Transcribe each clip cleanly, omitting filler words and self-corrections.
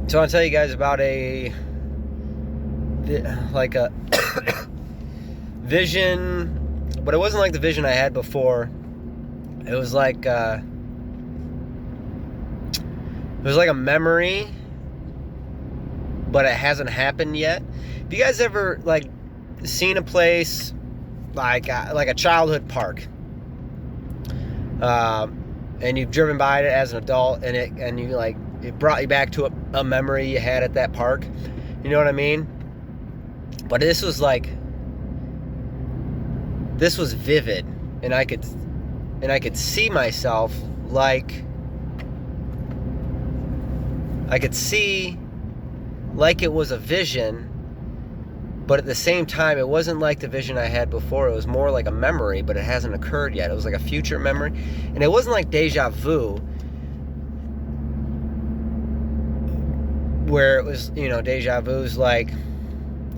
So I'll tell you guys about a vision, but it wasn't like the vision I had before. It was like a memory, but it hasn't happened yet. Have you guys ever seen a place like a childhood park, and you've driven by it as an adult, and it brought you back to a memory you had at that park? You know what I mean? But this was vivid, and I could see myself I could see like it was a vision, but at the same time, it wasn't like the vision I had before. It was more like a memory, but it hasn't occurred yet. It was like a future memory, and it wasn't like deja vu, where it was, deja vu's like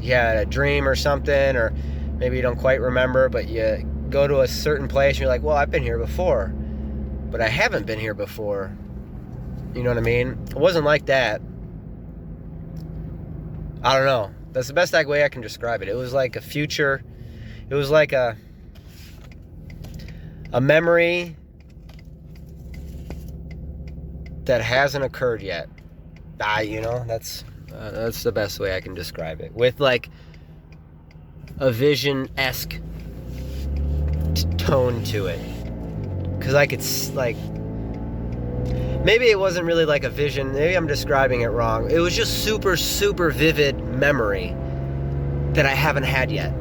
you had a dream or something, or maybe you don't quite remember, but you go to a certain place and you're like, well, I've been here before, but I haven't been here before. You know what I mean? It wasn't like that. I don't know. That's the best way I can describe it. It was like a future. It was like a memory that hasn't occurred yet. That's the best way I can describe it. With like a vision-esque tone to it. Because I could maybe it wasn't really like a vision. Maybe I'm describing it wrong. It was just super, super vivid memory that I haven't had yet.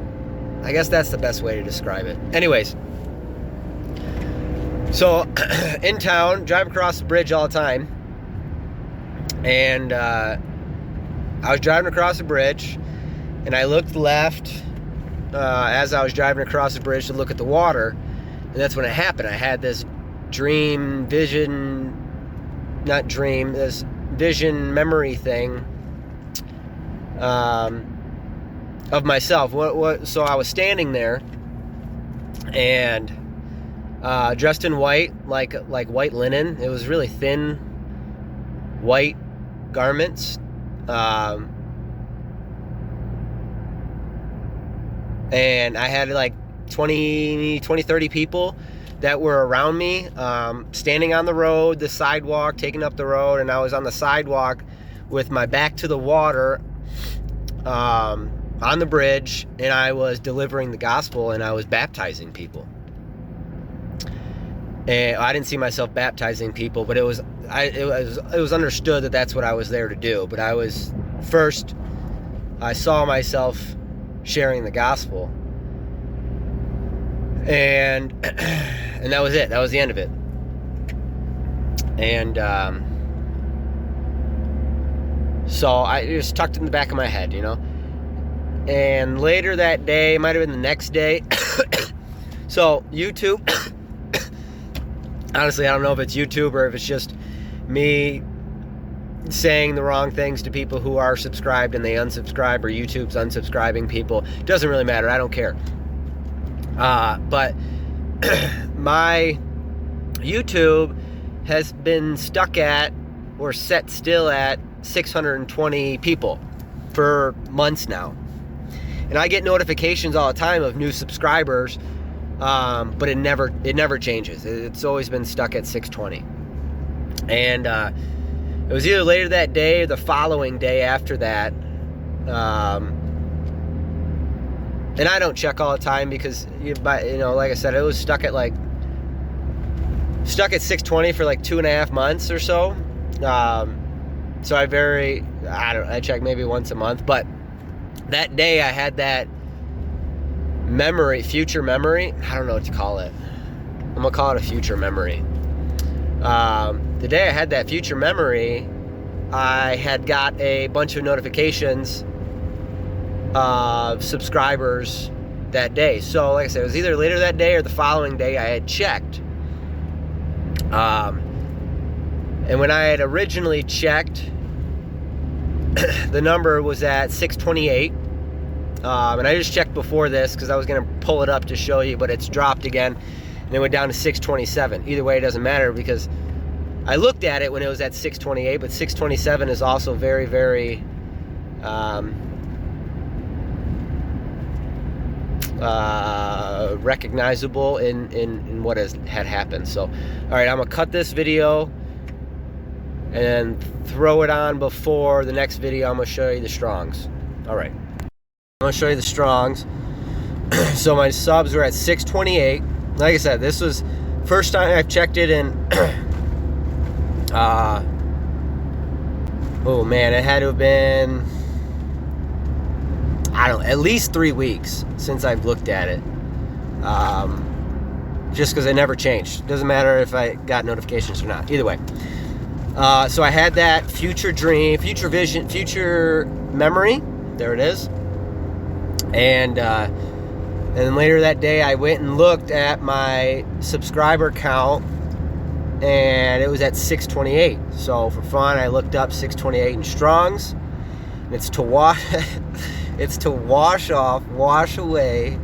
I guess that's the best way to describe it. Anyways, so in town, drive across the bridge all the time. And I was driving across the bridge, and I looked left as I was driving across the bridge to look at the water. And that's when it happened. I had this this vision memory thing of myself. So I was standing there and dressed in white, like white linen. It was really thin white garments. And I had 20, 30 people that were around me, standing on the road, the sidewalk, taking up the road, and I was on the sidewalk with my back to the water, on the bridge, and I was delivering the gospel, and I was baptizing people. And I didn't see myself baptizing people, but it was understood that that's what I was there to do. But I saw myself sharing the gospel, and that was it. That was the end of it. And so I just tucked it in the back of my head, And later that day, might have been the next day. So YouTube, honestly, I don't know if it's YouTube or if it's just me saying the wrong things to people who are subscribed and they unsubscribe, or YouTube's unsubscribing people. It doesn't really matter. I don't care. But my YouTube has been stuck at, or set still at, 620 people for months now. And I get notifications all the time of new subscribers, but it never changes. It's always been stuck at 620. And it was either later that day or the following day after that. And I don't check all the time because, like I said, it was stuck at 620 for 2.5 months or so. So I check maybe once a month. But that day I had that future memory. I don't know what to call it. I'm going to call it a future memory. The day I had that future memory, I had got a bunch of notifications of subscribers that day. So like I said, it was either later that day or the following day I had checked. And when I had originally checked, the number was at 628. And I just checked before this because I was going to pull it up to show you, but it's dropped again. And it went down to 627. Either way, it doesn't matter because I looked at it when it was at 628, but 627 is also very, very recognizable in what had happened. So, all right, I'm gonna cut this video and throw it on before the next video. I'm gonna show you the Strongs. All right, I'm gonna show you the Strongs. So my subs were at 628. Like I said, this was first time I've checked it in. Oh man, it had to have been, I don't know, at least 3 weeks since I've looked at it. Just because it never changed. Doesn't matter if I got notifications or not. Either way. So I had that future dream, future vision, future memory. There it is. And then later that day, I went and looked at my subscriber count, and it was at 628. So for fun, I looked up 628 in Strongs. And it's to wash, it's to wash off, wash away.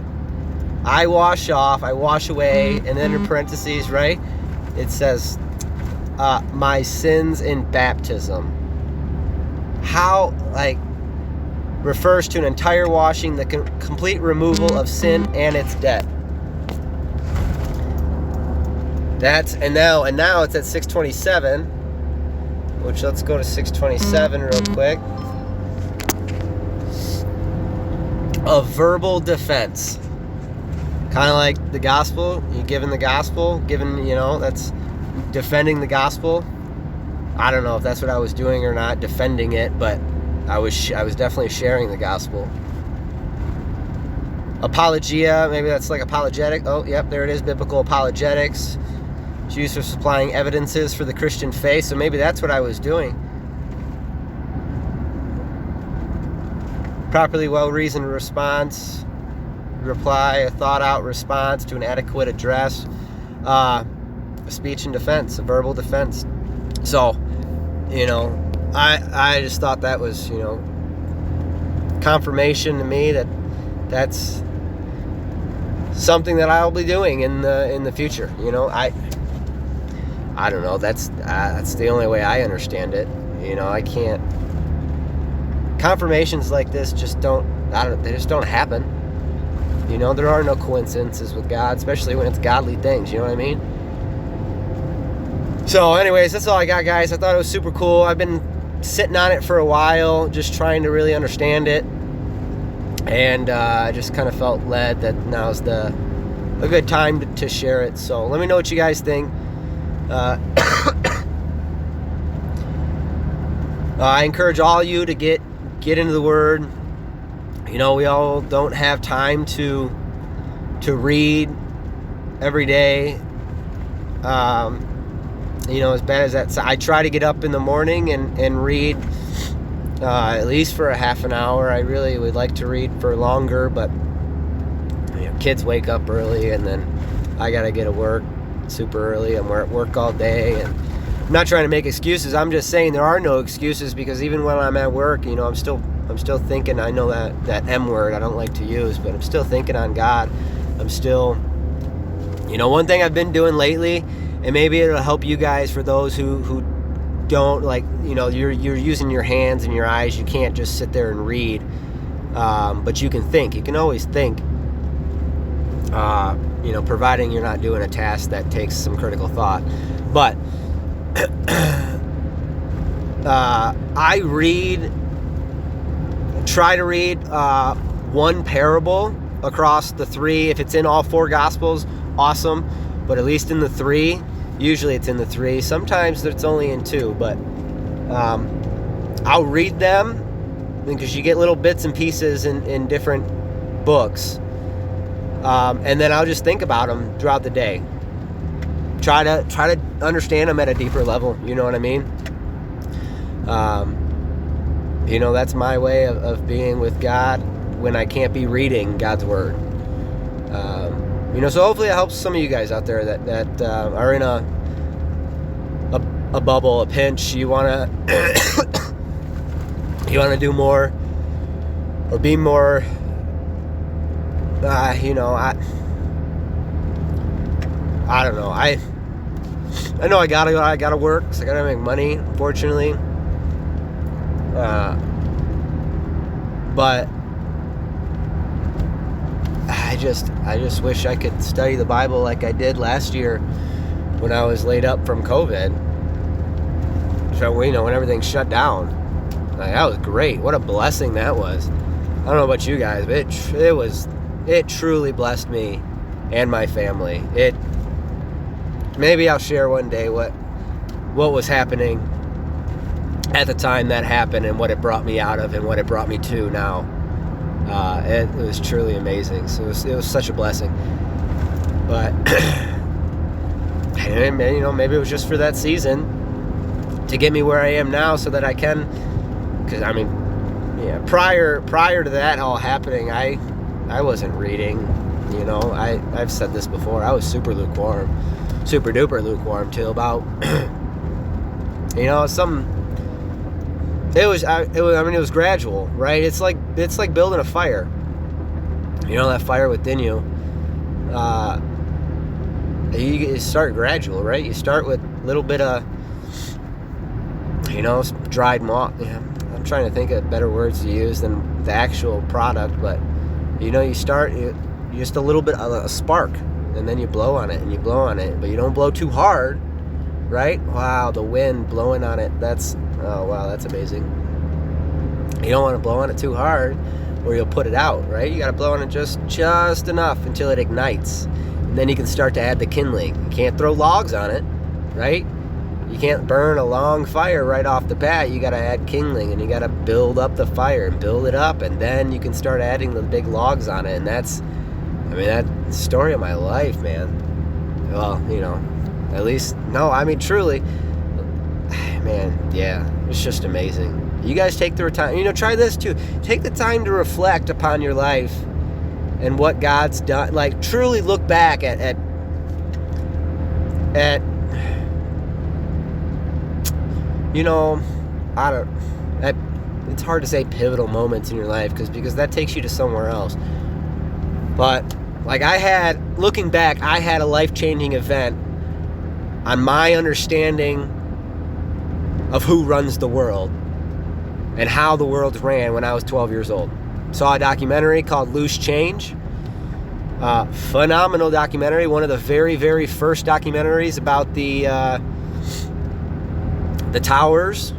I wash off, I wash away, and then in parentheses, right? It says, my sins in baptism. How, like, refers to an entire washing, the complete removal of sin and its debt. And now it's at 627, which, let's go to 627 real quick. A verbal defense. Kind of like the gospel. You giving the gospel, that's defending the gospel. I don't know if that's what I was doing or not, defending it, but I was definitely sharing the gospel. Apologia, maybe that's like apologetic. Oh, yep, there it is, biblical apologetics. It's used for supplying evidences for the Christian faith, so maybe that's what I was doing. Properly well-reasoned response, reply, a thought-out response to an adequate address, a speech and defense, a verbal defense. So, I just thought that was, confirmation to me that that's something that I'll be doing in the future. I don't know. That's the only way I understand it. I can't. Confirmations like this just don't. They just don't happen. There are no coincidences with God, especially when it's godly things. You know what I mean? So, anyways, that's all I got, guys. I thought it was super cool. I've been sitting on it for a while, just trying to really understand it, and I just kind of felt led that now's a good time to share it. So let me know what you guys think. I encourage all you to get into the Word. We all don't have time to read every day. As bad as that, I try to get up in the morning and read at least for a half an hour. I really would like to read for longer, but kids wake up early, and then I gotta get to work super early, and we're at work all day. And I'm not trying to make excuses. I'm just saying there are no excuses, because even when I'm at work, I'm still thinking. I know that M word I don't like to use, but I'm still thinking on God. I'm still, one thing I've been doing lately, and maybe it'll help you guys, for those who don't, like, you're using your hands and your eyes. You can't just sit there and read, but you can think. You can always think, providing you're not doing a task that takes some critical thought. But I try to read one parable across the three. If it's in all four Gospels, awesome. But at least in the three, usually it's in the three. Sometimes it's only in two, but I'll read them, because you get little bits and pieces in different books. And then I'll just think about them throughout the day. Try to understand them at a deeper level. You know what I mean? That's my way of being with God when I can't be reading God's Word. So hopefully it helps some of you guys out there that are in a bubble, a pinch. You wanna do more or be more. I don't know. I know I gotta work, so I gotta make money, unfortunately. But I just wish I could study the Bible like I did last year when I was laid up from COVID. So, when everything shut down. Like, that was great. What a blessing that was. I don't know about you guys, but it truly blessed me and my family. Maybe I'll share one day what was happening at the time that happened and what it brought me out of and what it brought me to now. It was truly amazing. So it was such a blessing. But maybe it was just for that season to get me where I am now, so that I can. Because prior to that all happening, I wasn't reading. I've said this before. I was super duper lukewarm till about it was gradual, right? It's like building a fire. That fire within you. You start gradual, right? You start with a little bit of dried moss. I'm trying to think of better words to use than the actual product, but you start just a little bit of a spark, and then you blow on it and you blow on it, but you don't blow too hard, right? Wow, the wind blowing on it, that's amazing. You don't want to blow on it too hard or you'll put it out, right? You got to blow on it just enough until it ignites, and then you can start to add the kindling. You can't throw logs on it, right? You can't burn a long fire right off the bat. You got to add kindling, and you got to build up the fire and build it up, and then you can start adding the big logs on it. And that's the story of my life, man. Well, at least, truly, man, yeah, it's just amazing. You guys take the time, try this too. Take the time to reflect upon your life and what God's done. Like, truly look back at it's hard to say pivotal moments in your life because that takes you to somewhere else. But looking back, I had a life-changing event on my understanding of who runs the world and how the world ran when I was 12 years old. Saw a documentary called Loose Change. Phenomenal documentary. One of the very, very first documentaries about the towers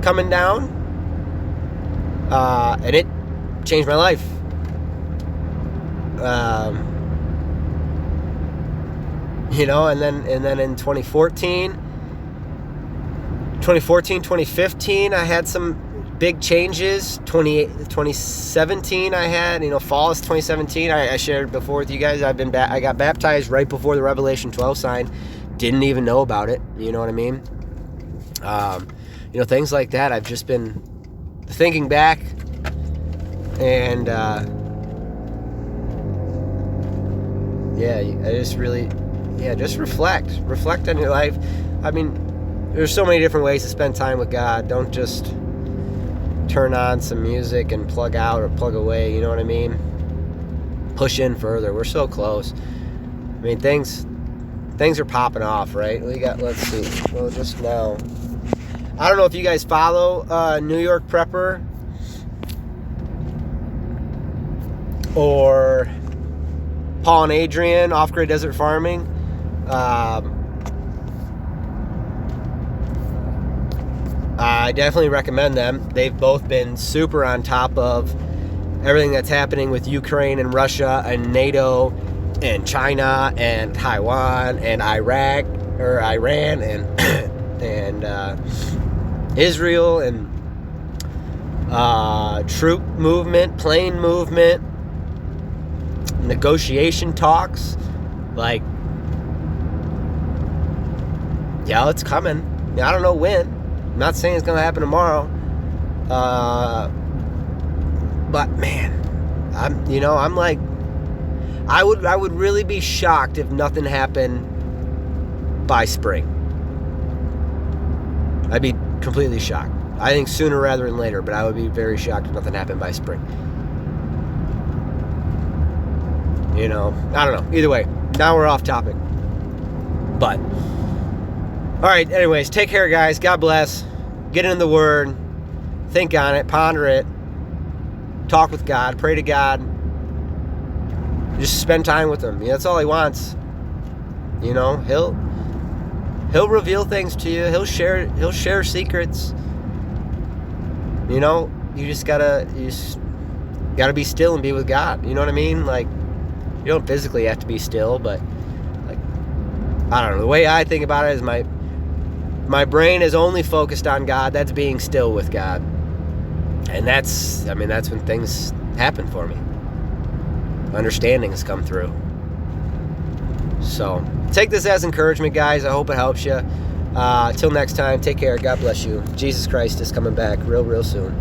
coming down, and it changed my life. And then in 2015, I had some big changes. 2017, I had, fall of 2017. I shared before with you guys. I got baptized right before the Revelation 12 sign. Didn't even know about it. You know what I mean? Things like that. I've just been thinking back, and just reflect on your life. There's so many different ways to spend time with God. Don't just turn on some music and plug out or plug away. You know what I mean? Push in further. We're so close. Things are popping off, right? Let's see. Well, just now, I don't know if you guys follow New York Prepper or Paul and Adrian, Off-Grid Desert Farming. I definitely recommend them. They've both been super on top of everything that's happening with Ukraine and Russia and NATO and China and Taiwan and Iran and and Israel and troop movement, plane movement, negotiation talks. It's coming. I don't know when. I'm not saying it's going to happen tomorrow. But man, I would really be shocked if nothing happened by spring. I'd be completely shocked. I think sooner rather than later, but I would be very shocked if nothing happened by spring. I don't know. Either way, now we're off topic. But, all right, anyways, take care, guys. God bless. Get into the Word. Think on it. Ponder it. Talk with God. Pray to God. Just spend time with Him. That's all He wants. He'll reveal things to you. He'll share secrets. You just gotta be still and be with God. You know what I mean? Like, you don't physically have to be still, but like, I don't know. The way I think about it is my brain is only focused on God. That's being still with God. And that's when things happen for me. Understanding has come through. So take this as encouragement, guys. I hope it helps you. Till next time, take care. God bless you. Jesus Christ is coming back real soon.